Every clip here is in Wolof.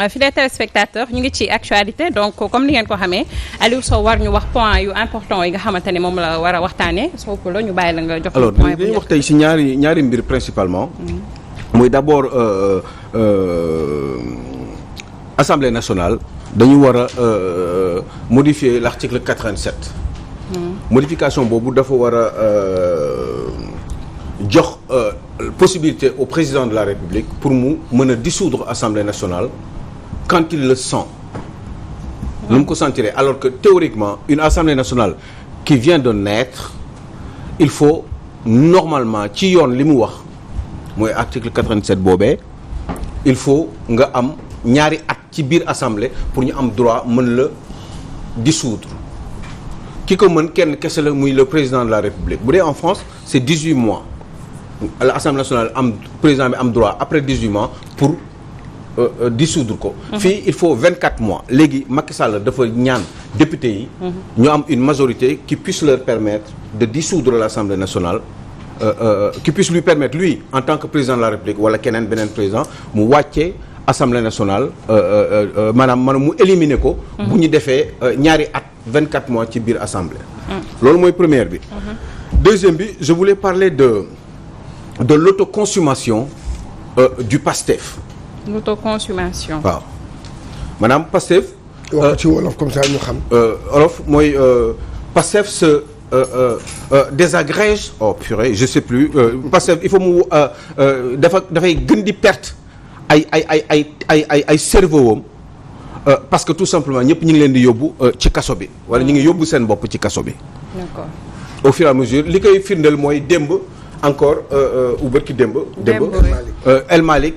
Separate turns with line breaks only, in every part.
fidèles téléspectateurs ñu ngi ci actualité donc comme ni ngeen ko xamee Aliou Sow war ñu wax point yu important yi nga xamante ne moom la war a waxtaanee Sow la ñu bàyyi la nga jox.
alors dañuy wax tey ci ñaari mbir principalement. muy d'abord Assemblée nationale dañu war a modifier l'article 87. modification boobu dafa war a jox possibilité au président de la République pour mu mën a dissoudre Assemblée nationale quand il le sent. nu mu ko sentiree alors que théoriquement une Assemblée nationale qui vient de naître il faut normalement ci yoon li mu wax mooy article 87 boobee il faut nga am ñaari at ci biir assemblée pour ñu am droit mën la dissoudre ki ko mën kenn kese la muy le président de la République bu dee en France c'est 18 mois l'Assemblée nationale am président bi am droit après 18 mois pour dissoudre ko. fii il faut 24 mois léegi Macky Sall dafa ñaan député yi. ñu am une majorité qui puisse leur permettre de dissoudre l'Assemblée nationale. Qui puisse lui permettre lui en tant que président de la République wala keneen beneen président mu wàccee Assemblée nationale maanaam mu éliminer ko. bu ñu defee ñaari at 24 mois ci biir assemblée. loolu mooy première bi. deuxième bi je voulais parler de l'autoconsommation du PASTEF.
L'autoconsommation.
waaw maanaam PASTEF.
wax ci wolof comme ça ñu xam.
wolof mooy PASTEF se désagrège. oh purée je sais plus PASTEF il faut mu dafay gën di perte ay cerveau am parce que tout simplement ñëpp ñu ngi leen di yóbbu ci kaso bi wala ñu ngi yóbbu seen bopp ci kaso bi.
D'accord.
au fur et à mesure li koy firndeel mooy démb. encore ou bërki démb El Malick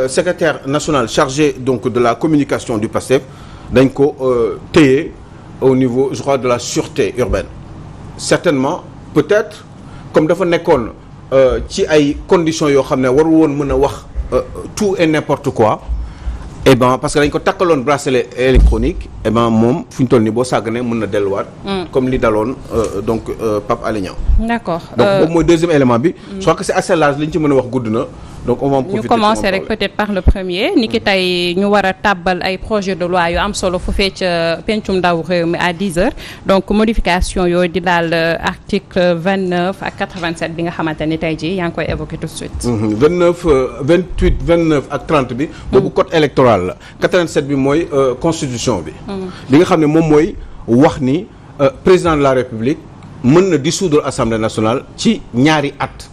secrétaire national chargé donc de la communication du PASTEF dañ ko téye au niveau je crois de la sûreté urbaine certainement peut-être comme dafa nekkoon ci ay conditions yoo xam ne waru woon mën a wax tout et n'importe quoi et ben parce que dañ ko takkaloon bracelet électronique et ben moom fu ñu toll nii boo sàgganee mën na delluwaat. comme li daloon donc Pape Alé Niang.
D'accord.
donc boobu mooy deuxième élément bi. je crois que c'est assez large li ñu ci mën a wax gudd na donc on va en profiter.
ñu commencer rek peut-être par le premier ni ki tey ñu war a tàbbal ay projet de loi yu am solo fu fee ca pencum ndaw réew mi à 10h donc modification yooyu di daal article 29 ak 87 bi nga xamante ni tey jii yaa ngi koy évoquer tout de suite.
29 28 29 ak 30 bi. boobu code électoral la 87 bi mooy constitution bi. li nga xam ne moom mooy wax ni président de la République mën na dissoudre Assemblée nationale ci ñaari at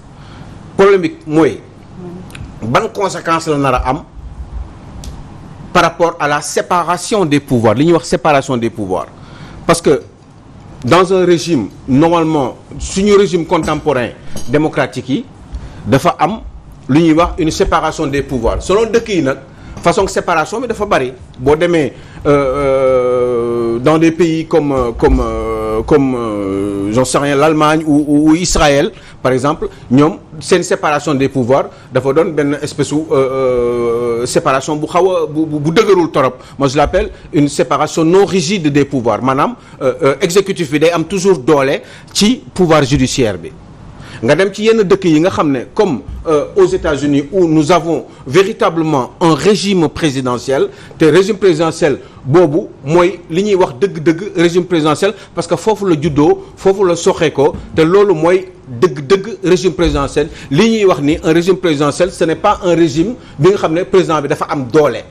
problème bi mooy ban conséquence la nar a am par rapport à la séparation des pouvoirs li ñuy wax séparation des pouvoirs parce que dans un régime normalement suñu régime contemporain démocratique yi dafa am lu ñuy wax une séparation des pouvoirs selon dëkk yi nag façon séparation bi dafa bari boo demee dans des pays comme j'en sais rien l'Allemagne ou Israël par exemple ñoom seen séparation des pouvoirs dafa doon benn espèce u séparation bu xaw a bu dëgërul torop moi je l'appelle une séparation non rigide des pouvoirs maanaam exécutif bi day am toujours doole ci pouvoir judiciaire bi nga dem ci yenn dëkk yi nga xam ne comme aux États-Unis où nous avons véritablement un régime présidentiel te régime présidentiel boobu mooy li ñuy wax dëgg-dëgg régime présidentiel parce que foofu la juddoo foofu la soxee ko te loolu mooy dëgg-dëgg régime présidentiel li ñuy wax ni un régime présidentiel ce n'est pas un régime bi nga xam ne président bi dafa am doole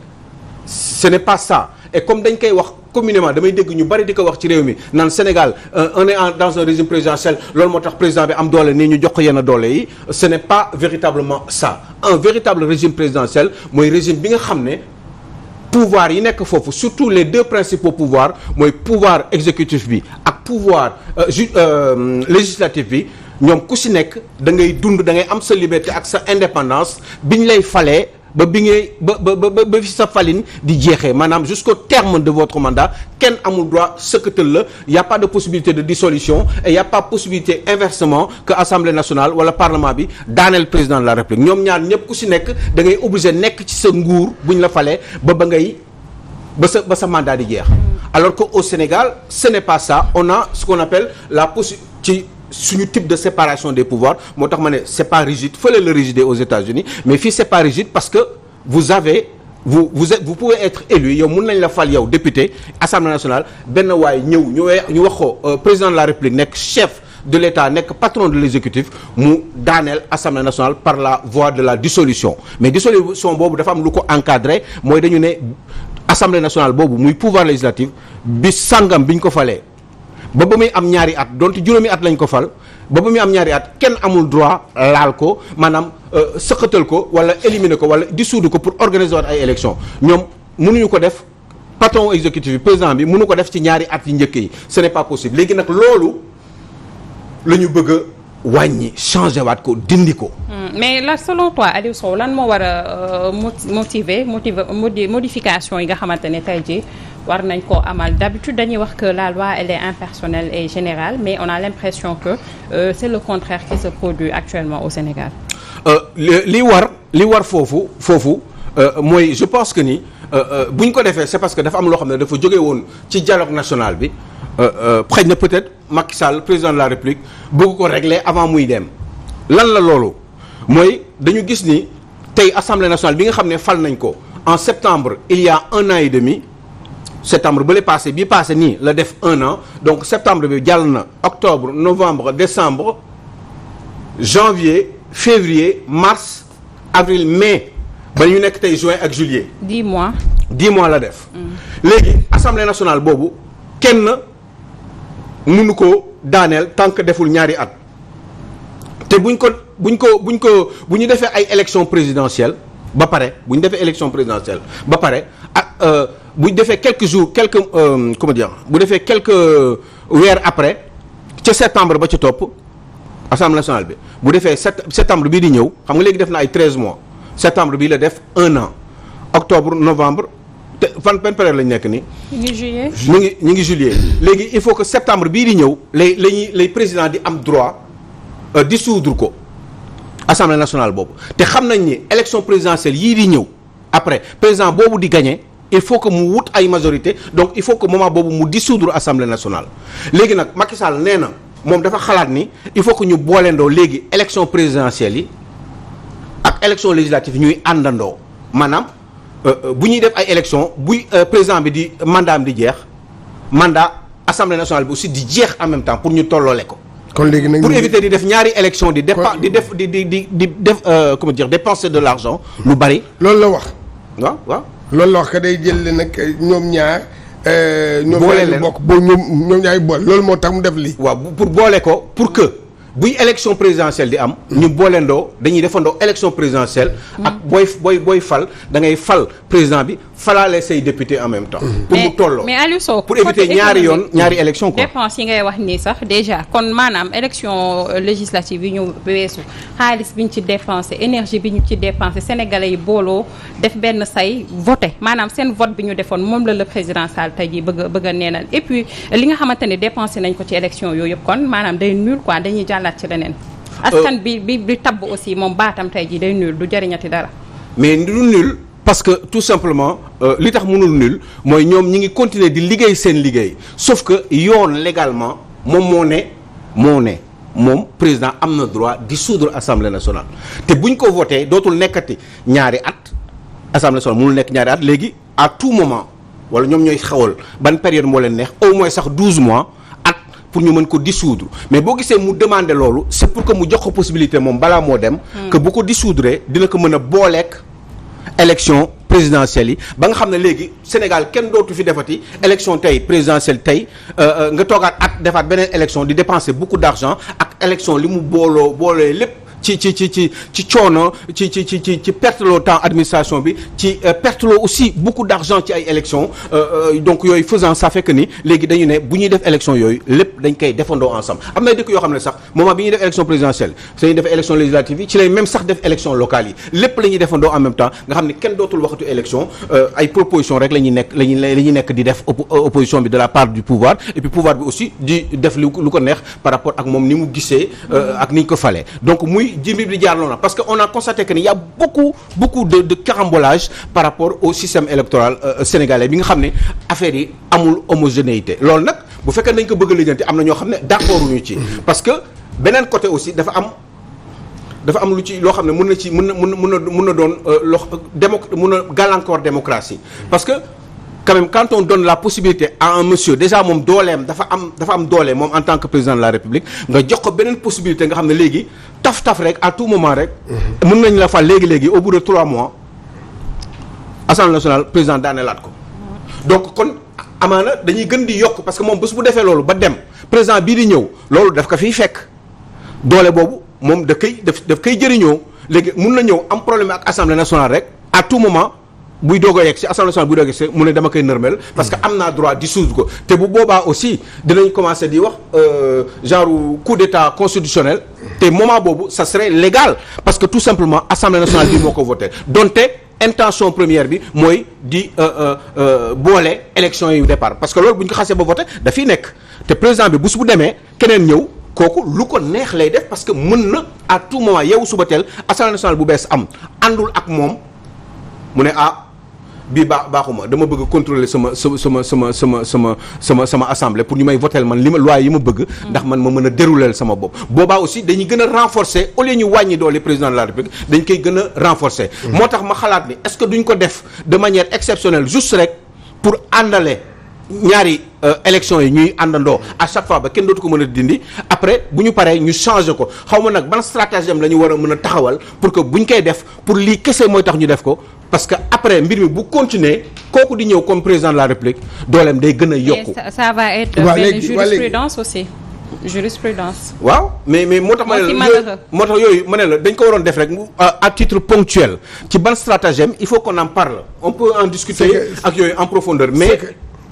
ce n'est pas ça et comme dañ koy wax communément damay dégg ñu bari di ko wax ci réew mi naan Sénégal on est dans un régime présidentiel loolu moo tax président bi am doole nii ñu jox ko yenn doole yi ce n'est pas véritablement ça un véritable régime présidentiel mooy régime bi nga xam ne pouvoir yi nekk foofu surtout les deux principaux pouvoirs mooy pouvoir exécutif bi ak pouvoir législatif bi ñoom ku si nekk da ngay dund da ngay am sa liberté ak sa indépendance bi ñu lay falee ba bi ngay ba fi sa faline di jeexee maanaam jusqu'au terme de votre mandat kenn amul droit sëkkatal la y a pas de possibilité de dissolution et y a pas possibilité inversement que Assemblée nationale wala Parlement bi daaneel président de la République ñoom ñaar ñëpp ku si nekk da ngay obligé nekk ci sa nguur bu ñu la falee ba sa mandat di jeex alors que au Sénégal ce n'est pas ça on a ce qu'on appelle la possibilité suñu type de séparation des pouvoirs moo tax ma ne c'est pas rigide fële la rigide aux États-Unis mais fii c'est pas rigide parce que vous avez vous pouvez être élu yow mun nañ la fal yow député Assemblée nationale benn waay ñëw ñu wax ko président de la République nekk chef de l'État nekk patron de l'exécutif mu daaneel Assemblée nationale par la voie de la dissolution mais dissolution boobu dafa am lu ko encadré mooy dañu ne Assemblée nationale boobu muy pouvoir législatif bi sangam biñ ko falee ba muy am ñaari at donte juróomi at lañ ko fal ba muy am ñaari at kenn amul droit laal ko maanaam sëqatal ko wala éliminer ko wala dissoudre ko pour organiser waat ay élections ñoom mënuñu ko def patron exécutif bi président bi mënu ko def ci ñaari at yi njëkk yi ce n'est pas possible léegi nag loolu la ñu bëgg a wàññi changé waat ko dindi ko.
mais là selon toi Aliou Sow lan moo war a motiver modification yi nga xamante ne tey jii war nañ koo amal d'habitude dañuy wax que la loi elle est impersonnelle et générale mais on a l'impression que c'est le contraire qui se produit actuellement au Sénégal.
li war foofu mooy je pense que ni bu ñu ko defee c'est parce que dafa am loo xam ne dafa jóge woon ci dialogue national bi xëy na peut-être Macky Sall président de la République bëgg ko régler avant muy dem lan la loolu mooy dañu gis ni tey Assemblée nationale bi nga xam ne fal nañ ko en septembre il y a 1 an et demi septembre ba bii passé nii la def 1 an donc septembre bi jàll na octobre novembre décembre janvier février mars avril mai ba ñu nekk tey juin ak juillet.
10 mois.
10 mois la def. léegi Assemblée nationale boobu kenn mënu ko daaneel tant que deful ñaari at te bu ñu defee ay élections présidentielles ba pare bu ñu defee élection présidentielle ba pare ak bu ñu defee quelques jours bu defee quelques weer après ca septembre ba ca topp Assemblée nationale bi bu defee septembre bii di ñëw xam nga léegi def na ay 13 mois septembre bii la def 1 an octobre novembre te fan période lañu nekk nii.
ñu ngi juillet.
ñu ngi juillet léegi il faut que septembre bii di ñëw lay président di am droit dissoudre ko Assemblée nationale boobu te xam nañ ni élection présidentielle yii di ñëw après président boobu di gagner il faut que mu wut ay majorité donc il faut que moment boobu mu dissoudre Assemblée nationale léegi nag Macky Sall nee na moom dafa xalaat ni il faut que ñu booleendoo léegi élection présidentielle yi ak élection législative ñuy àndandoo maanaam bu ñuy def ay élection buy président bi di mandat am di jeex mandat Assemblée nationale bi aussi di jeex en même temps pour ñu tolloole ko.
kon léegi nag
pour éviter di def ñaari élection di def comment dire dépenser de l'argent lu bari.
loolu la wax.
waaw.
loolu la wax que day jël nag ñoom ñaar.
boole leen
bokk ñoom ñaari boole loolu moo tax mu def lii.
waaw pour boole ko pour que buy élection présidentielle di am. ñu booleendoo dañuy defandoo élection présidentielle. ak booy fal da ngay fal président bi falaale say député en même temps. pour mu tolloo
mais Aliou Sow
pour éviter ñaari élection quoi.
dépense yi ngay wax nii sax déjà kon maanaam élection législative yi ñu weesu xaalis bi ñu ci dépensé énergie bi ñu ci dépensé sénégalais yi booloo def benn say voté maanaam seen vote bi ñu defoon moom la le président Sall tey jii bëgg a neenal et puis li nga xamante ne dépensé nañ ko ci élection yooyu yëpp kon maanaam day nul quoi dañuy jàllaat ci leneen. askan bi tabb aussi moom baatam tey jii day nul du jëriñati dara.
mais du nul parce que tout simplement li tax mënul nul mooy ñoom ñi ngi continuer di liggéey seen liggéey sauf que yoon légalement moom moom président am na droit dissoudre assemblée nationale te buñ ko voté dootul nekkati ñaari at assemblée nationale mënul nekk ñaari at léegi à tout moment wala ñoom ñooy xawal ban période moo leen neex au moins sax 12 mois at pour ñu mën ko dissoudre mais boo gisee mu demander loolu c'est pour que mu jox ko possibilité moom balaa moo dem. que bu ko dissoudre dina ko mën a booleek élection présidentielle yi ba nga xam ne léegi Sénégal kenn dootu fi defati élection tey présidentielle tey nga toogaat at defaat beneen élection di dépenser beaucoup d'argent ak élection li mu boolee lépp ci coono ci perte loo temps administration bi ci perte loo aussi beaucoup d'argent ci ay élections donc yooyu faisant ça fait que ni léegi dañu ne bu ñuy def élection yooyu lépp dañ koy defandoo ensemble am na dëkk yoo xam ne sax moment bi ñuy def élection présidentielle dañuy def élection législative yi ci lay même sax def élection locale yi lépp la ñuy defandoo en même temps nga xam ne kenn dootul waxatu élection ay proposition rek la ñuy nekk di def opposition bi de la part du pouvoir et puis pouvoir bi aussi di def lu ko neex par rapport ak moom ni mu gisee ak ni ñu ko falee donc muy jimbi di jaarloo na parce que on a constaté que il y a beaucoup de carambolage par rapport au système électoral sénégalais bi nga xam ne affaire yi amul homogénéité loolu nag bu fekkee nañ ko bëgg a lijjanti am na ñoo xam ne d'accord wuñu ci parce que beneen côté aussi dafa am dafa am lu ci loo xam ne mën na doon mën a gàllankoor démocratie parce que quand même quand on donne la possibilité à un monsieur déjà moom dooleem dafa am doole moom en tant que président de la République nga jox ko beneen possibilité nga xam ne léegi taf rek à tout moment rek mën nañ la fal léegi au bout de 3 mois Assemblée nationale président daaneelaat ko donc kon amaana dañuy gën di yokk parce que moom bés bu defee loolu ba dem président bii di ñëw loolu daf ko fiy fekk doole boobu moom daf koy jëriñoo léegi mun na ñëw am problème ak Assemblée nationale rek à tout moment buy doog a yegg si Assemblée nationale buy doog a yegg si mu ne dama koy nërmel parce que am naa droit dissoudre ko te bu boobaa aussi dinañ commencer di wax genre coup d'état constitutionnel te moment boobu ça serait légal parce que tout simplement Assemblée nationale bi moo ko voté donte intention première bi mooy di boole élection yu départ parce que loolu bu ñu ko xasee ba voté dafiy nekk te président bi bés bu demee keneen ñëw kooku lu ko neex lay def parce que mën na à tout moment yow suba teel Assemblée nationale bu bees am àndul ak moom mu ne bii baaxuma dama bëgg contrôler sama assemblée pour ñu may voter man li ma loi yi ma bëgg ndax man ma mën a dérouler sama bopp boobaa aussi dañuy gën a renforcer au lieu ñu wàññi doole président de la République dañ koy gën a renforcer moo tax ma xalaat ni est-ce que duñ ko def de manière exceptionnelle juste rek pour àndale ñaari élection yi ñuy àndandoo à chaque fois ba kenn dootu ko mën a dindi après bu ñu paree ñu changer ko xaw ma nag ban stratégie la ñu war a mën a taxawal pour que bu ñu koy def pour lii kese mooy tax ñu def ko parce que après mbir mi bu continuer kooku di ñëw comme président de la République dooleem day gën a yokku.
ça va être benn jurisprudence aussi. jurisprudence.
waaw mais moo tax yooyu ma ne la dañ ko waroon def rek à titre ponctuel ci ban stratégie il faut qu'on en parle on peut en discuter ak yooyu en profondeur mais.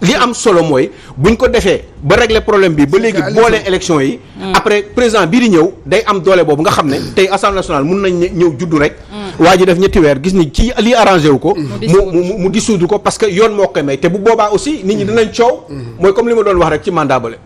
li am solo mooy buñ ko defee ba régler problème bi ba léegi boole élection yi après président bii di ñëw day am doole boobu nga xam ne tey Assemblée nationale mun nañ ñëw juddu rek waa ji def ñetti weer gis ni ci lii arrangé wu ko mu dissoudre ko parce que yoon moo koy may te bu boobaa aussi nit ñi dinañ coow mooy comme li ma doon wax rek ci mandat bale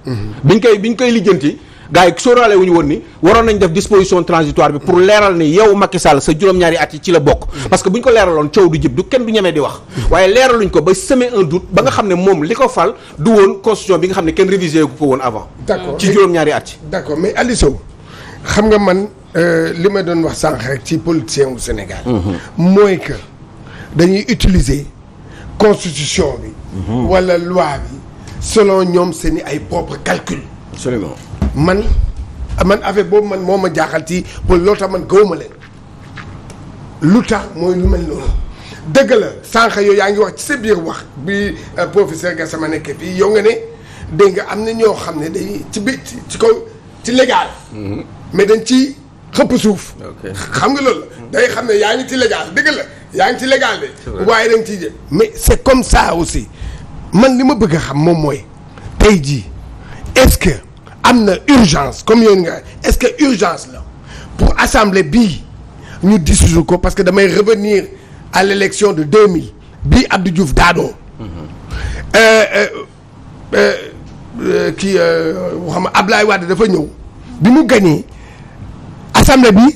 biñ koy lijjanti gars yi sóoraale wu ñu woon ni waroon nañ def disposition transitoire bi pour leeral ni yow Macky Sall sa juróom-ñaari at yi ci la bokk parce que bu ñu ko leeraloon coow du jib du kenn du ñemee di wax waaye leeraluñ ko ba semer un doute ba nga xam ne moom li ko fal du woon constitution bi nga xam ne kenn révisé gu ko woon avant
d'accord
ci juróom-ñaari at yi
d'accord mais Aliou Sow xam nga man li ma doon wax sànq rek ci politicien wu Sénégal mooy que dañuy utiliser constitution bi wala loi bi selon ñoom seeni ay propre calcul
absolument
man affaire boobu man moo ma jaaxal ci pour loolu tax man gëwuma leen lu tax mooy lu mel noonu dëgg la sànq yow yaa ngi wax ci sa biir wax bi professeur Gassama nekkee fii yow nga ne dégg nga am na ñoo xam ne dañuy ci biir ci kaw ci légal mais dañ ci xëpp suuf xam nga loolu day xam ne yaa ngi ci légal dëgg la yaa ngi ci légal de waaye dañ ciy jël mais c'est comme ça aussi man li ma bëgg a xam moom mooy tey jii est-ce que am na urgence comme yoon nga est-ce que urgence la pour assemblée bii ñu dissoudre ko parce que damay revenir à l'élection de 2000 bii Abdou Diouf daanoo kii xam nga Ablaye Wade dafa ñëw bi mu gagné assemblée bi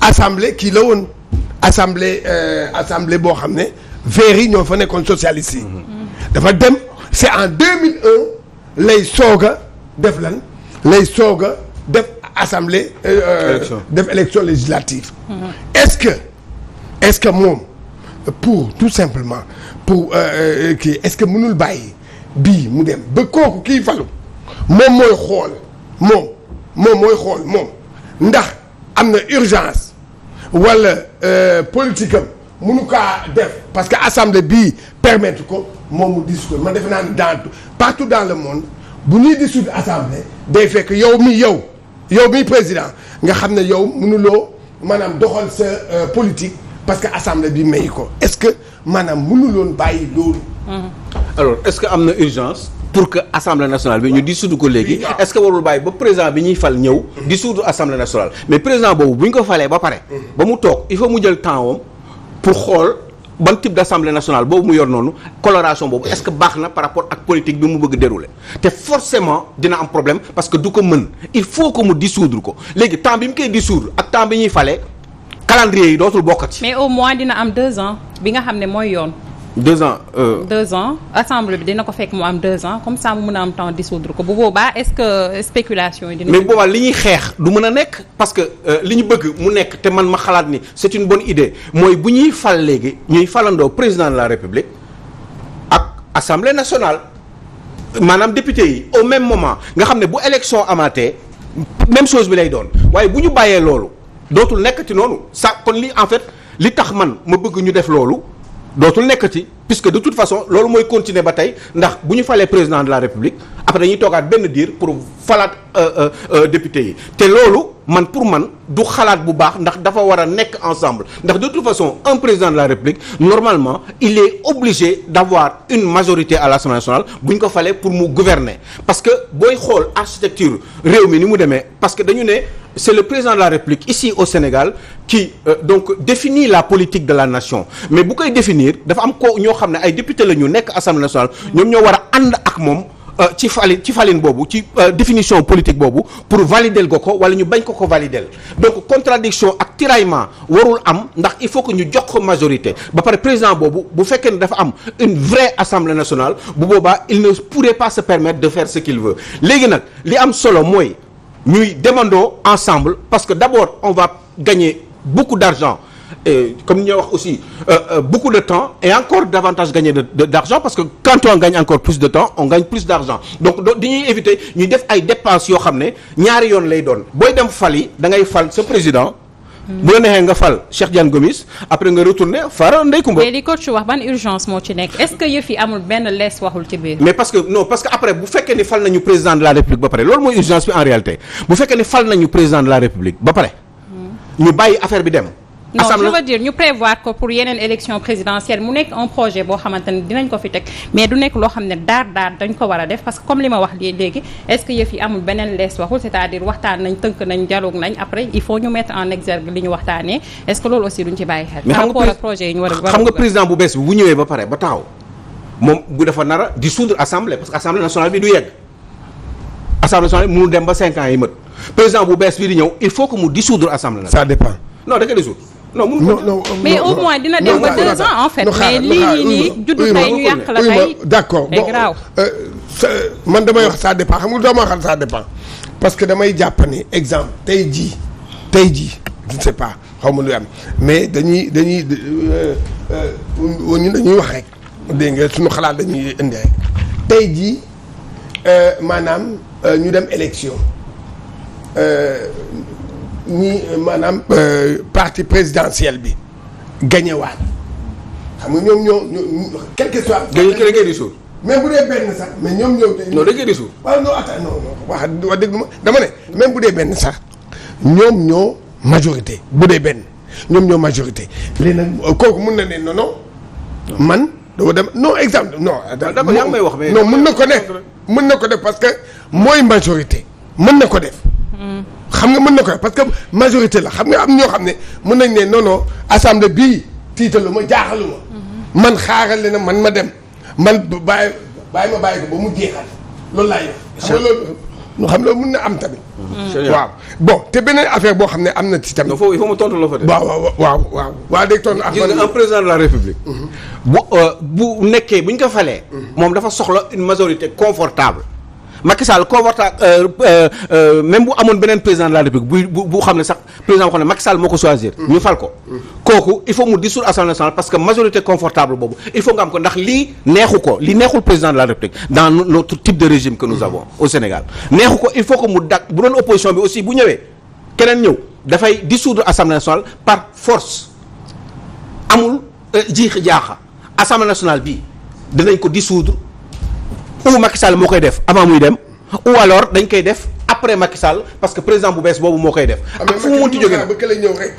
assemblée kii la woon assemblée boo xam ne verts yi ñoo fa nekkoon socialiste yi dafa dem c'est en 2001 lay soog a def lan lay soog a def assemblée def élection législative est-ce que moom pour tout simplement pour kii est-ce que mënul bàyyi bii mu dem ba kooku kii falu moom mooy xool moom mooy xool moom ndax am na urgence wala politique am mënu kaa def parce que assemblée bii permettre ko moom mu dissoudre man defe naa ne partout dans le monde bu ñuy dissoudre assemblée day fekk yow mi président nga xam ne yow mënuloo maanaam doxal sa politique parce que assemblée bi may ko est-ce que maanaam mënuloon bàyyi loolu.
alors est-ce que am na urgence pour que assemblée nationale bi ñu dissoudre ko léegi est-ce que warul bàyyi ba président bi ñuy fal ñëw dissoudre assemblée nationale mais président boobu bu ñu ko falee ba pare ba mu toog il faut mu jël temps wam pour xool ban type d'assemblée nationale boobu mu yor noonu coloration boobu est-ce que baax na par rapport ak politique bi mu bëgg dérouler te forcément dina am problème parce que du ko mën il faut que mu dissoudre ko léegi temps bi mu koy dissoudre ak temps bi ñuy falee calendrier yi dootul bokkati.
mais au moins dina am 2 ans bi nga xam ne mooy yoon.
2 ans.
2 ans assemblée bi dina ko fekk mu am 2 ans comme ça mu mën a am temps dissoudre ko bu boobaa est-ce que spéculation yi dina.
mais boobaa li ñuy xeex du mën a nekk parce que li ñu bëgg mu nekk te man ma xalaat ni c'est une bonne idée mooy bu ñuy fal léegi ñuy falandoo président de la République ak assemblée nationale maanaam député yi au même moment nga xam ne bu élection amaatee même chose bi lay doon waaye bu ñu bàyyee loolu dootul nekkati noonu ça kon li en fait li tax man ma bëgg ñu def loolu. dootul nekkati puisque de toute façon loolu mooy continuer ba tey ndax bu ñu falee président de la république après dañuy toogaat benn diir pour falaat député yi te loolu man pour man du xalaat bu baax ndax dafa war a nekk ensemble ndax de toute façon un président de la république normalement il est obligé d'avoir une majorité à l'Assemblée nationale bu ñu ko falee pour mu gouverner parce que booy xool architecture réew mi ni mu demee parce que dañu ne c'est le président de la République ici au Sénégal qui donc définit la politique de la nation mais bu koy définir dafa am ko ñoo xam ne ay député la ñu nekk Assemblée nationale ñoom ñoo war a ànd ak moom ci falin boobu ci définition politique boobu pour valider ko wala ñu bañ ko valider donc contradiction ak tiraillement warul am ndax il faut que ñu jox ko majorité ba pare président boobu bu fekkee ne dafa am une vraie Assemblée nationale bu boobaa il ne pourrait pas se permettre de faire ce qu'il veut léegi nag li am solo mooy ñuy demandoo ensemble parce que d'abord on va gagner beaucoup d'argent et comme ni ñuy wax aussi beaucoup de temps et encore davantage gagner d'argent parce que quand on gagne encore plus de temps on gagne plus d'argent donc dañuy éviter ñuy def ay dépenses yoo xam ne ñaari yoon lay doon booy dem fal yi da ngay fal sa président bu la neexee nga fal Cheikh Diane Gomis après nga retourner fara Ndeye Comba.
mais li coach wax ban urgence moo ci nekk est-ce que yëf yi amul benn lees waxul ci biir.
mais parce que après bu fekkee ni fal nañu président de la République ba pare loolu mooy urgence bi en réalité bu fekkee ni fal nañu président de la République ba pare. ñu bàyyi affaire bi dem.
non je veux dire ñu prévoir ko pour yeneen élection présidentielle mu nekk un projet boo xamante ne dinañ ko fi teg mais du nekk loo xam ne daar dañ ko war a def parce que comme li ma wax léegi est-ce que yëf yi amul beneen lees waxul c'est-à-dire waxtaan nañ tënk nañ dialogue nañ après il faut ñu mettre en exergue li ñu waxtaanee est-ce que loolu aussi duñ ci bàyyi xel. par rapport ak projet yi ñu war a
xam nga président bu bees bi bu ñëwee ba pare ba taxaw moom bu dafa nar a dissoudre assemblée parce que assemblée nationale bi du yegg assemblée nationale mënul dem ba 5 ans yi mët président bu bees bi di ñëw il faut que mu dissoudre assemblée nationale.
ça dépend.
non da nga dissoudre. non
mais au moins dina dem ba 2 ans en fait. mais lii nii juddu tey ñu yàq la tey.
d'accord bon man damay wax ça dépend xam nga dama wax ça dépend parce que damay jàpp ni exemple tey jii je ne sais pas xaw ma lu am mais dañuy wax rek dégg nga suñu xalaat dañuy indi rek tey jii maanaam ñu dem élection. ñi maanaam parti présidentiel bi gagné waat xam nga ñoom ñoo quel que soit.
gagné di suur.
même bu dee benn sax mais ñoom ñoo.
non da ngeen di suur.
waaw non attends non wax dëgg ma dama ne même bu dee benn sax ñoom ñoo majorité bu dee benn ñoom ñoo majorité. léegi nag kooku mun na ne non man doo dem non exemple non.
d'accord yaa ngi may wax mais
non mun na ko def mën na ko def parce que mooy majorité mën na ko def. xam nga mën na ko parce que majorité la xam nga am ñoo xam ne mën nañ ne non assemblée bii tiitalu ma jaaxalu ma. man xaaral le na man ma dem man bàyyi ko ba mu jeexal loolu laay wax. xam loolu mën na am tamit. waaw bon te beneen affaire boo xam ne am na ci tamit.
il faut ma tontu la fa de.
waaw dégg tontu.
gis nga un président de la république. bu nekkee bu ñu ko falee. moom dafa soxla une majorité confortable Macky Sall confortable même bu amoon beneen président de la république bu xam ne sax président boo xam ne Macky Sall moo ko choisir. ñu fal ko. kooku il faut mu dissoudre Assemblée nationale parce que majorité confortable boobu il faut nga am ko ndax lii neexul président de la république dans notre type de régime que nous avons au Sénégal neexu ko il faut que mu bu doon opposition bi aussi bu ñëwee keneen ñëw dafay dissoudre Assemblée nationale par force amul jiixi jaaxa Assemblée nationale bii dinañ ko dissoudre ou Macky Sall moo koy def avant muy dem ou alors dañ koy def après Macky Sall parce que président bu bees boobu moo koy def. ak fu mu mënti jógee nag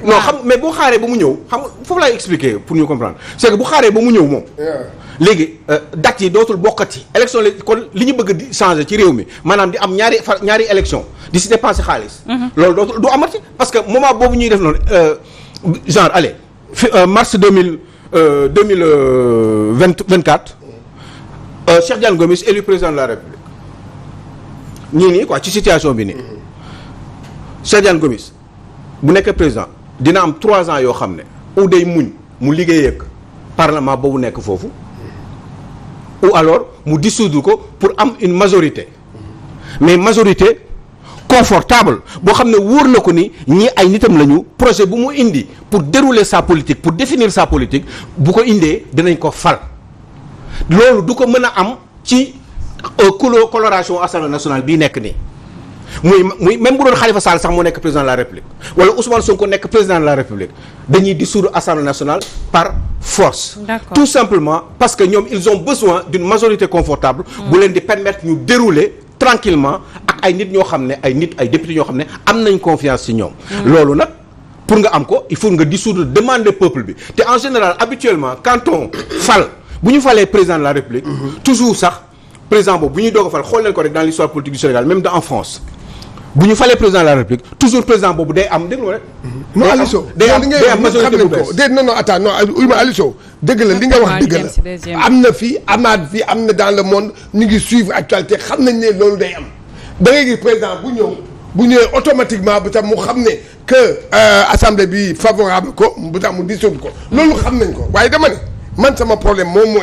non xam mais boo xaaree ba mu ñëw xam nga foofu laay expliquer pour ñu comprendre c'est que bu xaaree ba mu ñëw moom. léegi date yi dootul bokkati élection la kon li ñu bëgg di changer ci réew mi maanaam di am ñaari élection di si dépenser xaalis. loolu dootul du amati parce que moment boobu ñuy def noonu genre allez mars 2024. Cheikh Diane Gomis élu président de la République nii quoi ci situation bi nii Cheikh Diane Gomis bu nekkee président dina am 3 ans yoo xam ne ou day muñ mu liggéey ak parlement boobu nekk foofu ou alors mu dissoudre ko pour am une majorité mais majorité confortable boo xam ne wóor na ko ni ñii ay nitam lañu projet bu mu indi pour dérouler sa politique pour définir sa politique bu ko indee dinañ ko fal loolu du ko mën a am ci coloration assemblée nationale bii nekk nii muy même bu doon Khalifa Sall sax moo nekk président de la République wala Ousmane Sonko nekk président de la République dañuy dissoudre assemblée nationale par force. Tout simplement parce que ñoom ils ont besoin d'une majorité confortable bu leen di permettre ñu dérouler tranquillement ak ay nit ñoo xam ne ay députés ñoo xam ne am nañ confiance ci ñoom. loolu nag pour nga am ko il faut nga dissoudre demande peuple bi te en général habituellement quand on bu ñu falee président de la République. toujours sax président boobu bu ñuy doog a fal xool leen ko rek dans l'histoire politique du Sénégal même en France bu ñu falee président de la République toujours président boobu day am dégg nga rek.
non Aliou Sow
day am majorité bu bees
déet non attends non Aliou Sow dëgg la li nga wax dëgg la am na fi amaat fi am na dans le monde ñu ngi suivre actualité xam nañ ne loolu day am da ngay gis président bu ñëwee automatiquement bu tax mu xam ne que assemblée bi favorable ko bu tax mu dissoudre ko loolu xam nañ ko waaye dama ne man sama problème moom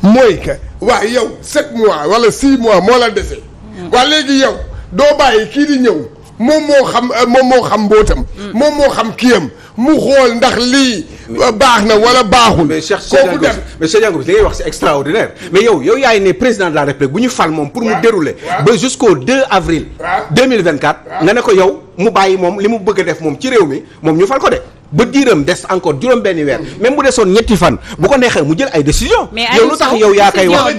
mooy que waa yow 7 mois wala 6 mois moo la dese waa léegi yow doo bàyyi kii di ñëw moom moo xam mbootam moom moo xam kiyam mu xool ndax lii baax na wala baaxul.
mais Cheikh Diango li ngay wax c'est extraordinaire mais yow yaay ne président de la République bu ñu fal moom pour mu dérouler ba jusqu'au 2 avril 2024 nga ne ko yow mu bàyyi moom li mu bëgg a def moom ci réew mi moom ñu fal ko de ba diiram des encore juróom benni weer même bu desoon ñetti fan bu ko neexee mu jël ay décision yow lu tax yow yaa koy wax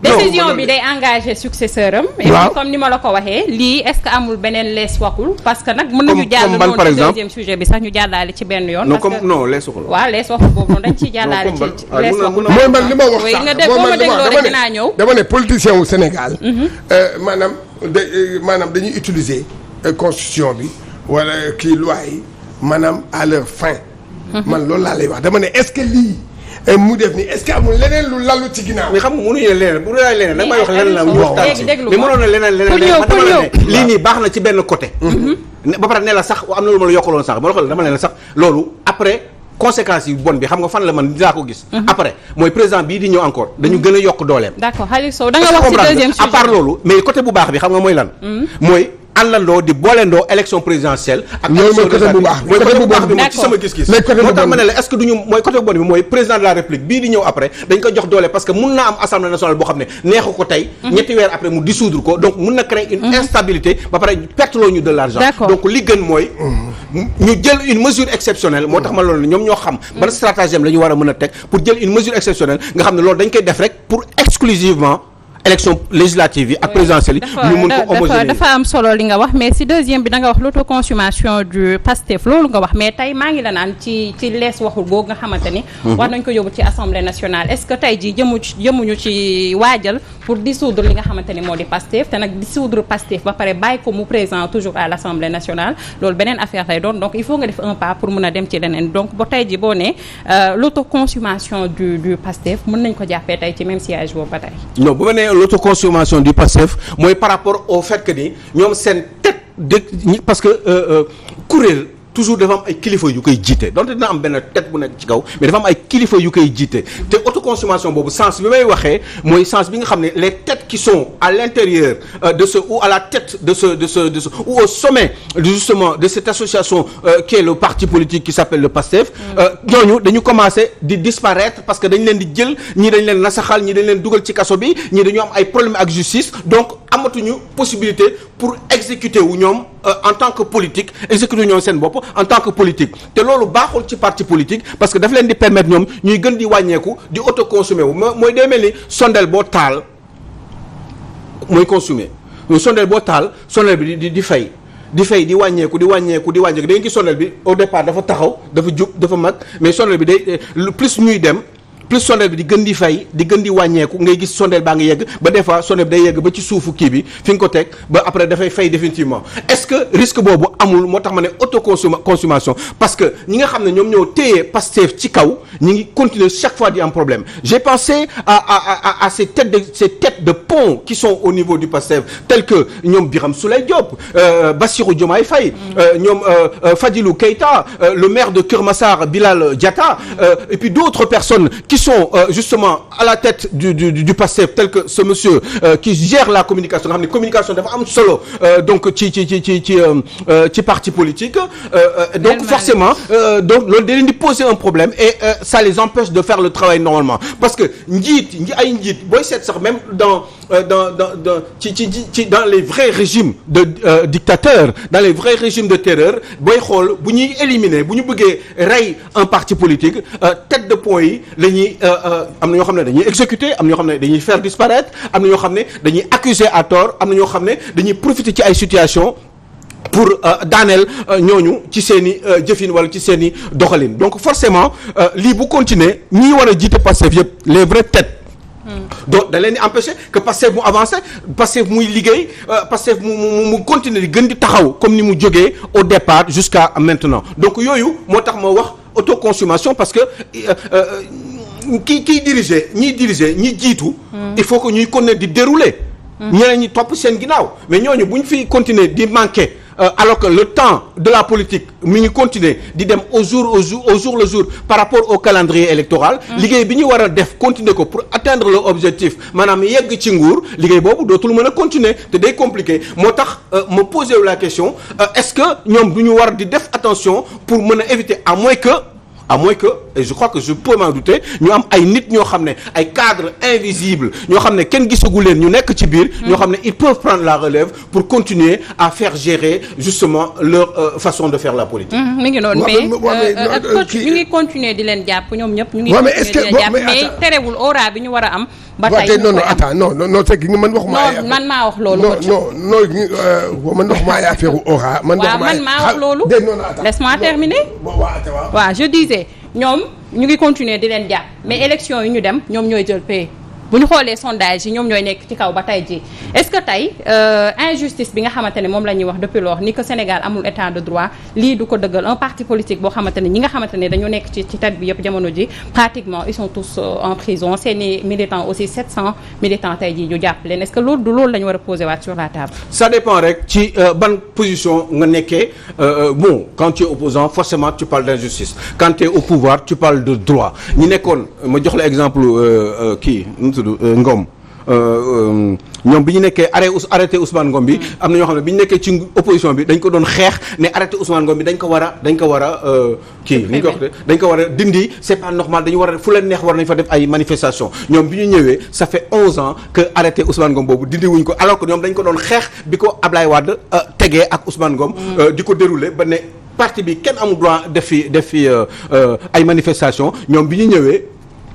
décision bi day engagé successeur am. et comme ni ma la ko waxee lii est-ce que amul beneen lees waxul parce que nag mën nañu jàll noonu ci deuxième sujet bi sax ñu jàllaale ci benn yoon. parce que
non lees waxul.
waaw lees waxul boobu noonu dañ ciy jàllaale ci lees waxul.
mooy man li ma wax
sax nga boo ma dégloo rek dinaa ñëw.
dama ne politicien wu Sénégal. maanaam dañuy utiliser constitution bi wala kii loi yi maanaam à leur fin. man loolu laa lay wax dama ne est-ce que lii. mu def ni est-ce que amul leneen lu lalu ci ginnaaw.
mais xam nga mënuñu leneen bu dee leneen nag may wax leneen la ñu waxtaan ci mais mënoon na leneen
pour ñëw
lii nii baax na ci benn côté. ba pare ne la sax am na lu ma la yokkaloon sax ma la dama ne la sax loolu après conséquences yi bon bi xam nga fan la man dinaa ko gis. après mooy président bii di ñëw encore dañu gën a yokk dooleem.
d'accord Aliou Sow da nga wax ci deuxième sujet
à part loolu mais côté bu baax bi xam nga mooy lan. mooy àndandoo di boolendoo élection présidentielle. ak
loolu mooy côté bu baax
mooy côté bu baax bi moom ci sama gis-gis. moo tax ma ne la est-ce que duñu mooy côté bu bon bi mooy président de la République bii di ñëw après dañ ko jox doole parce que mun na am assemblée nationale boo xam ne neexu ko tey. ñetti weer après mu dissoudre ko donc mun na créer une instabilité ba pare perte loo ñu de l'argent. donc li gën mooy. ñu jël une mesure exceptionnelle moo tax ma loolu ñoom ñoo xam. ban stratagème la ñu war a mën a teg pour jël une mesure exceptionnelle nga xam ne loolu dañ koy def rek pour exclusivement élection législative yi ak présidentielle yi ñu mën ko homogénéiser
dafa am solo li nga wax mais si deuxième bi da nga wax l'autoconsommation du Pastef loolu nga wax mais tey maa ngi la naan ci lees waxul googu nga xamante ni war nañ ko yóbbu ci assemblée nationale est-ce que tey jii jëmuñu ci waajal pour dissoudre li nga xamante ni moo di Pastef te nag dissoudre Pastef ba pare bàyyi ko mu présent toujours à l'assemblée nationale loolu beneen affaire lay doon donc il faut nga def un pas pour mën a dem ci leneen donc ba tey ji boo ne l'autoconsommation du Pastef mën nañ ko jàppee tey ci même siège boobu ba tey
l'autoconsommation du Pastef mooy par rapport au fait que ni ñoom seen tête de parce que kuréel toujours dafa am ay kilifa yu koy jiite donc dina am benn tête bu nekk ci kaw mais dafa am ay kilifa yu koy jiite te autoconsommation boobu sens bi may waxee mooy sens bi nga xam ne les têtes qui sont à l'intérieur de ce ou à la tête de ce ou au sommet justement de cette association qui est le parti politique qui s'appelle le PASTEF ñooñu dañu commencer di disparaître parce que dañ leen di jël ñii dañ leen nasaxal ñii dañ leen dugal ci kaso bi ñii dañu am ay problèmes ak justice donc amatuñu possibilité pour exécuter wu ñoom en tant que politique exécuter ñoom seen bopp en tant que politique te loolu baaxul ci parti politique parce que daf leen di permettre ñoom ñuy gën di wàññeeku di autoconsommer wu mooy day mel ni sondeel boo taal mooy consommer sondeel boo taal sondeel bi di fay di wàññeeku da ngay gis sondeel bi au départ dafa taxaw dafa jub dafa mag mais sondeel bi day plus ñuy dem plus sondeel bi di gën di fay di gën di wàññeeku ngay gis sondeel baa ngi yegg ba des fois sondeel bi day yegg ba ci suufu kii bi fi nga ko teg ba après dafay fay définitivement est-ce que risque boobu amul moo tax ma ne autoconsommation parce que ñi nga xam ne ñoom ñoo téye Pastef ci kaw ñi ngi continuer chaque fois di am problème j'ai pensé à ces têtes de pont qui sont au niveau du Pastef tels que ñoom Birame Souleye Diop Bassirou Diomaye Faye ñoom Fadilou Keïta le maire de Keur Massar Bilal Diatta et puis d'autres personnes qui sont justement à la tête du Pastef tel que ce monsieur qui gère la communication nga xam ne communication dafa am solo donc ci parti politique donc forcément donc loolu da leen di poser un problème et ça les empêche de faire le travail normalement parce que ay njiit booy seet sax même dans les vrais régimes de dictateurs dans les vrais régimes de terreur booy xool bu ñuy éliminer bu ñu bëggee rey un parti politique tête de pont yi la ñuy am na ñoo xam ne dañuy exécuter am na ñoo xam ne dañuy faire disparaître am na ñoo xam ne dañuy accuser à tort am na ñoo xam ne dañuy profiter ci ay situations pour daaneel ñooñu ci seen i jëfin wala ci seen i doxalin donc forcément lii bu continuer ñi war a jiite Pastef yëpp les vraies têtes donc da leen di empêcher que Pastef mu avancer Pastef muy liggéey Pastef mu continuer di gën di taxaw comme ni mu jógee au départ jusqu'à maintenant donc yooyu moo tax ma wax autoconsommation parce que kiy diriger ñiy jiitu il faut que ñuy continuer di dérouler ñeneen ñi topp seen ginnaaw mais ñooñu bu ñu fi continuer di manquer alors que le temps de la politique mi ngi continuer di dem au jour le jour par rapport au calendrier électoral liggéey bi ñu war a def continuer ko pour atteindre le objectif maanaam yegg ci nguur liggéey boobu dootul mën a continuer te day compliqué moo tax ma poser la question est-ce que ñoom du ñu war di def attention pour mën a éviter à moins que et je crois que je peux m'en douter ñu am ay nit ñoo xam ne ay cadres invisibles ñoo xam ne kenn gisagu leen ñu nekk ci biir ñoo xam ne ils peuvent prendre la relève pour continuer à faire gérer justement leur façon de faire la politique.
mi ngi noonu mais ñu ngi continuer di leen jàpp ñoom ñëpp. ñu ngi continuer di leen jàpp mais terewul aura bi ñu war a am. ba tey
non attends non c'est que man waxuma ay
man maa wax loolu.
non man waxuma ay affaire aura.
man maa wax loolu. laisse-moi terminer. waaw je disais ñoom ñu ngi continuer di leen jàpp mais élection yi ñu dem ñoom ñooy jël paie bu ñu xoolee sondage yi ñoom ñooy nekk ci kaw ba tey ji est-ce que tey injustice bi nga xamante ne moom la ñuy wax depuis lors ni que Sénégal amul état de droit lii du ko dëggal un parti politique boo xamante ne ñi nga xamante ne dañoo nekk ci tête bi yëpp jamono ji pratiquement ils sont tous en prison seeni militants aussi 700 militants tey ji ñu jàpp leen est-ce que loolu du loolu la ñu war a poser waat sur la table.
Ça dépend rek ci ban position nga nekkee bon quand tu es opposant forcément tu parles d'injustice quand tu es au pouvoir tu parles de droit ñi nekkoon ma jox la exemple kii Ngom ñoom bi ñu nekkee arrêté Ousmane Ngom bi am na ñoo xam ne bi ñu nekkee ci opposition bi dañ ko doon xeex ne arrêté Ousmane Ngom bi dañ ko war a kii ni ñu ko wax dañ ko war a dindi c'est pas normal dañu war a fu leen neex war nañ fa def ay manifestations ñoom bi ñu ñëwee ça fait 11 ans que arrêté Ousmane Ngom boobu dindi wuñ ko alors que ñoom dañ ko doon xeex bi ko Ablaye Wade tegee ak Ousmane Ngom di ko dérouler ba ne parti bi kenn amul droit def fi ay manifestations ñoom bi ñu ñëwee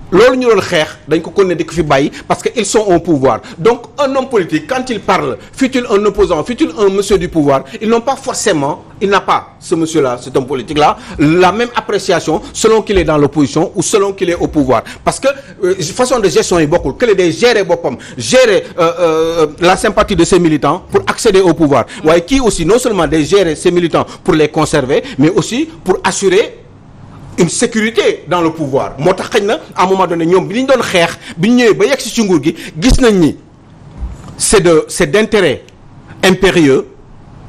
loolu ñu doon xeex dañ ko continuer di ko fi bàyyi parce que ils sont au pouvoir donc un homme politique quand il parle fut-il un opposant fut-il un monsieur du pouvoir il n'a pas ce monsieur-là cet homme politique-là la même appréciation selon qu'il est dans l'opposition ou selon qu'il est au pouvoir parce que façon de gestion yi bokkul que day gérer boppam gérer la sympathie de ses militants pour accéder au pouvoir waaye kii aussi non seulement day gérer ses militants pour les conserver mais aussi pour assurer une sécurité dans le pouvoir moo tax xëy na à un moment donné ñoom bi ñu doon xeex bi ñu ñëwee ba yegg si ci nguur gi gis nañ ni c'est d'intérêt impérieux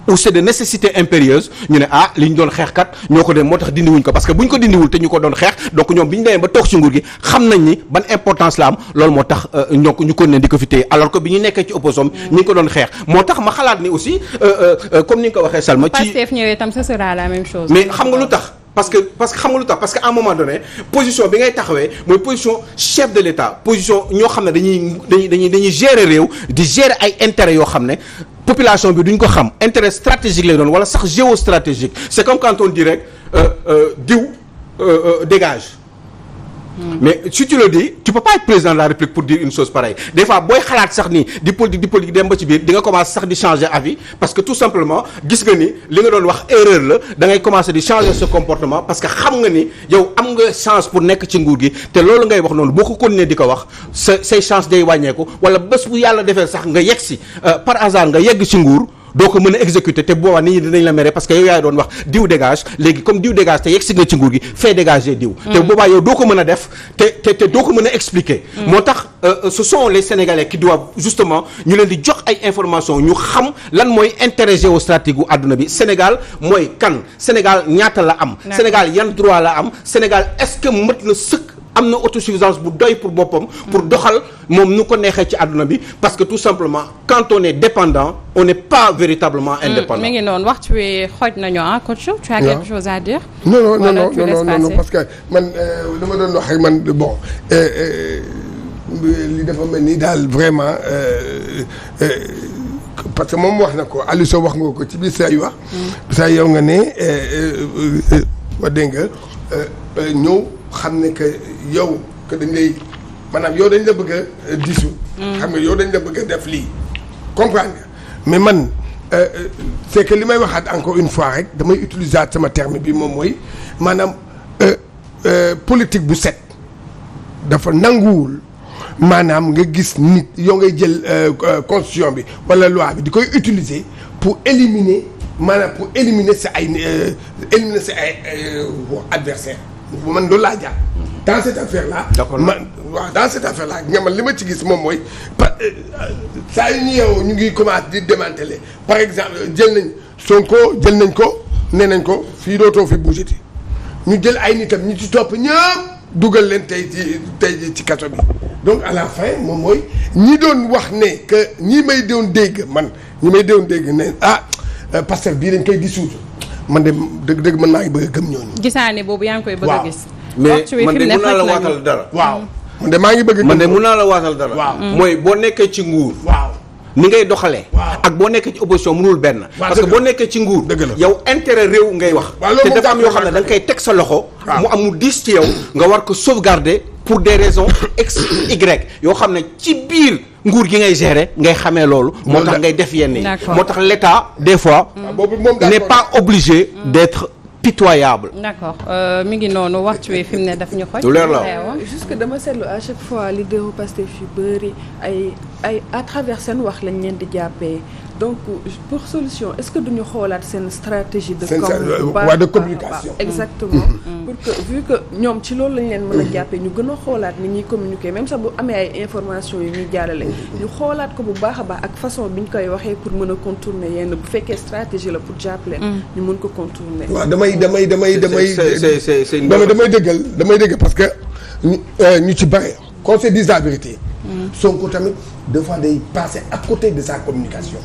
ou c'est de nécessité impérieuse ñu ne li ñu doon xeex kat ñoo ko dem moo tax dindiwuñ ko parce que bu ñu ko dindiwul te ñu ko doon xeex donc ñoom bi ñu demee ba toog ci nguur gi xam nañ ni ban importance la am loolu moo tax donc ñu ko ne di ko fi téye alors que bi ñu nekkee ci opposition ñi ngi ko doon xeex moo tax ma xalaat ni aussi comme ni nga ko waxee Salma ci
Pastef ñëwee tam ce sera la même chose
mais xam nga lu tax parce que xam nga lu tax parce que à un moment donné position bi ngay taxawee mooy position chef de l'État position ñoo xam ne dañuy gérer réew di gérer ay intérêts yoo xam ne population bi duñ ko xam intérêt stratégique lay doon wala sax géostratégique c'est comme quand on dirait diw dégage mais si tu le dis tu peux pas être président de la République pour dire une chose pareille des fois booy xalaat sax ni di politique dem ba ci biir di nga commencer sax di changer avis parce que tout simplement gis nga ni li nga doon wax erreur la da ngay commencer di changer ce comportement parce que xam nga ni yow am nga chance pour nekk ci nguur gi te loolu ngay wax noonu boo ko continuer di ko wax say chance day wàññeeku wala bés bu yàlla defee sax nga yegg si par hasard nga yegg ci nguur doo ko mën a exécuter te boobaa nit ñi dinañ la mere parce que yow yaay doon wax diw dégage léegi comme diw dégage te yegg si nga ci nguur gi fait dégager diw te boobaa yow doo ko mën a def te doo ko mën a expliquer moo tax ce sont les Sénégalais qui doivent justement ñu leen di jox ay informations ñu xam lan mooy intérêt géostratégique gu àdduna bi Sénégal mooy kan Sénégal ñaata la am Sénégal yan droit la am Sénégal est-ce que mët na sëkk am na autosuffisance bu doy pour boppam pour doxal moom nu ko neexee ci àdduna bi parce que tout simplement quand on est dépendant on n'est pas véritablement indépendant.
mi ngi noonu waxtu wi xooj nañu coach tu as quelque chose à dire.
non parce que man li ma doon wax rek man bon li dafa mel ni daal vraiment parce que moom wax na ko Aliou Sow wax nga ko ci biir say wax. saa yow nga ne wa dégg nga ñëw. xam ne que yow que dañ lay maanaam yow dañ la bëgg a disu xam nga yow dañ la bëgg a def lii comprendre nga mais man c'est que li may waxaat encore une fois rek damay utiliser sama terme bi moom mooy maanaam politique bu set dafa nanguwul maanaam nga gis nit yow ngay jël constitution bi wala loi bi di koy utiliser pour éliminer maanaam pour éliminer sa ay adversaire man loolu laa jàpp dans cette affaire là. man waaw dans cette affaire là nga man li ma ci gis moom mooy saa yu ñu yeewoo ñu ngi commencé di démanteler par exemple jël nañ Sonko jël nañ ko nee nañ ko fii dootoo fi bougeti ñu jël ay nitam ñu ci topp ñëpp dugal leen tey ci kaso bi donc à la fin moom mooy ñi doon wax ne que ñi may doon dégg ne Pastef bii dañ koy dissoudre man de dëgg man maa ngi bëgg a gëm ñooñu.
gisaane boobu yaa ngi koy bëgg a gis.
mais man de mun naa la waatal dara.
waaw man de maa ngi bëgg a.
man de mun naa la waatal dara. waaw mooy boo nekkee ci nguur.
waaw
ni ngay doxalee. ak boo nekkee ci opposition mënul benn. parce que boo nekkee ci nguur. yow intérêt réew ngay wax. te dafa am yoo xam ne da nga koy teg sa loxo. mu am mu diis ci yow nga war ko sauvegarder pour des raisons x y yoo xam ne ci biir nguur gi ngay gérer ngay xamee loolu. moo tax ngay def yenn yi. moo tax l'État des fois. n'est pas obligé d'être pitoyable.
d'accord mi ngi noonu waxtu wi fi mu ne daf ñu xoj.
lu leer la
jusque dama seetlu à chaque fois leaderu Pastef yu bëri ay à travers seen wax lañ leen di jàppee donc pour solution est-ce que duñu xoolaat seen stratégie de
communication.
exactement pour que vu que ñoom ci loolu lañ leen mën a jàppee ñu gën a xoolaat ni ñuy communiquer même sax bu amee ay informations yu ñuy jàllale ñu xoolaat ko bu baax a baax ak façon bi ñu koy waxee pour mën a contourner yenn bu fekkee stratégie la pour jàppale ñu mën ko contourner.
waaw damay dëggal parce que ñu ci bare qu'on se dise la vérité. Sonko tamit des fois day passer à côté de sa communication.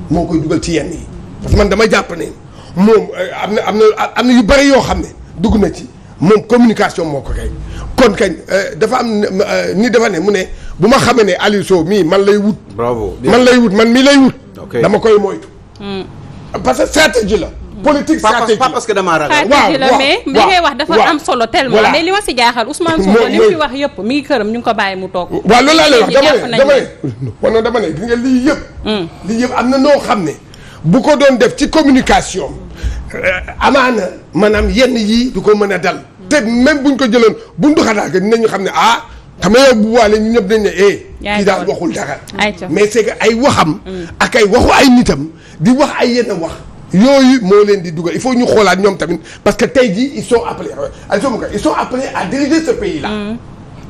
moo koy dugal ci yenn yi. parce que man dama jàpp ne moom am na yu bari yoo xam ne dugg na ci moom communication moo ko kay kon kañ dafa am ni dafa ne mu ne bu ma xamee ne Aliou Sow mii man lay wut.
bravo
man mii lay wut. dama koy moytu. parce que stratégie la. politique stratégie
pas parce que damaa ragal.
stratégie la mais li ngay wax dafa am solo tellement. mais li ma si jaaxal Ousmane Sonko li mu fi wax yëpp mi ngi këram ñu ngi ko bàyyi mu toog.
waaw loolu laa lay wax dama ne gis nga lii yëpp am na noo xam ne bu ko doon def ci communication amaana maanaam yenn yii du ko mën a dal. te même buñ ko jëloon buñ du xalaat dinañu xam ne xam nga yow bu waale ñu ñëpp dañ ne kii daal waxul dara. mais c'est que ay waxam. ak ay waxu ay nitam di wax ay yenn wax. yooyu moo leen di dugal il faut ñu xoolaat ñoom tamit parce que tey jii ils sont appelés à diriger ce pays là.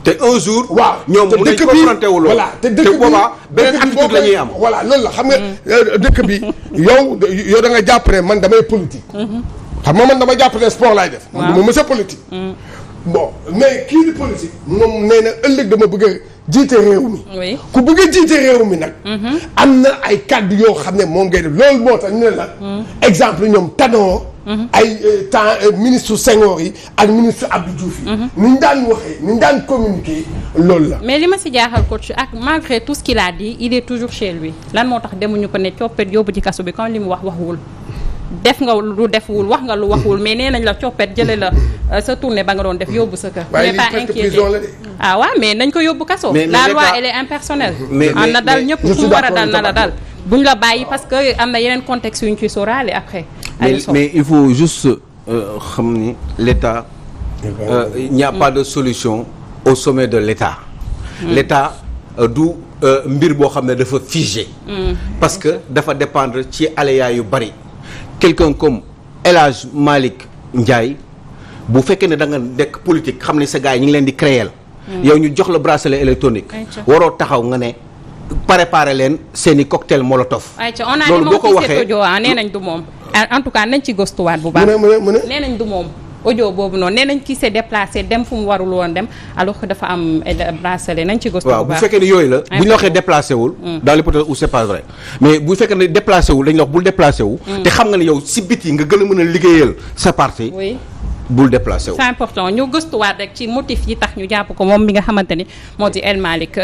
te un jour.
waaw
ñoom
te dëkk bi voilà te dëkk bi
boobaa beneen attitude la ñuy am.
voilà loolu la xam nga dëkk bi yow da nga jàpp ne man damay politique. xam nga man dama jàpp ne sport laay def. man du ma mës a politique. bon mais kii di politique moom nee na ëllëg dama bëgg a jiite réew mi.
oui
ku bëgg a jiite réew mi nag. am na ay kàddu yoo xam ne moom ngay def loolu moo tax ñu ne la. exemple ñoom Tanor. ay temps ministre Senghor yi ak ministre Abdou Diouf yi. ni ñu daan waxee ni ñu daan communiquer loolu la.
mais li ma si jaaxal coach ak malgré tout ce qu'il a dit il est toujours chez lui lan moo tax demuñu ko ne coppet yóbbu ci kaso bi quand li mu waxuwul. def nga lu deful wax nga lu waxul mais nee nañ la coppet jële la sa tournée ba nga doon def yóbbu sa kër.
waaye
n'est pas
lii
inquiété
prison la de.
ah waaw mais nañ ko yóbbu kaso. la loi elle est impersonnelle. na dal ñëpp fu mu war a dal na la dal. buñ la bàyyi parce que am na yeneen contexte yu ñu ciy sóoraale après.
mais il faut juste xam ni l'État il n'y a pas de solution au sommet de l'État. L'État du mbir boo xam ne dafa figé. parce que dafa dépendre ci aléa yu bari. quelqu'un comme El Hadj Malick Ndiaye bu fekkee ne da nga nekk politique xam ne sa gars yi ñu ngi leen di créer. yow ñu jox la bracelet électronique. waroo taxaw nga ne préparer leen seeni cocktail molotov.
loolu boo ko waxee nee nañ du moom. en tout cas nañ ci gëstuwaat bu baax.
mu ne
nee nañ du moom. audio boobu noonu nee nañ kii s'est déplacé dem fu mu warul woon dem alors que dafa am bracelet nañ ci gëstu bu baax.
waaw bu fekkee ne yooyu la bu ñu la waxee déplacé wul. dans l'hypothèse où c'est pas vrai mais bu fekkee ne déplacé wul dañ la wax bul déplacé wu. te xam nga ne yow si biti nga gën a mën a liggéeyal sa parti.
oui
bul déplacé wu.
c'est important ñu gëstuwaat rek ci motif yi tax ñu jàpp ko moom mi nga xamante ni moo di El Malick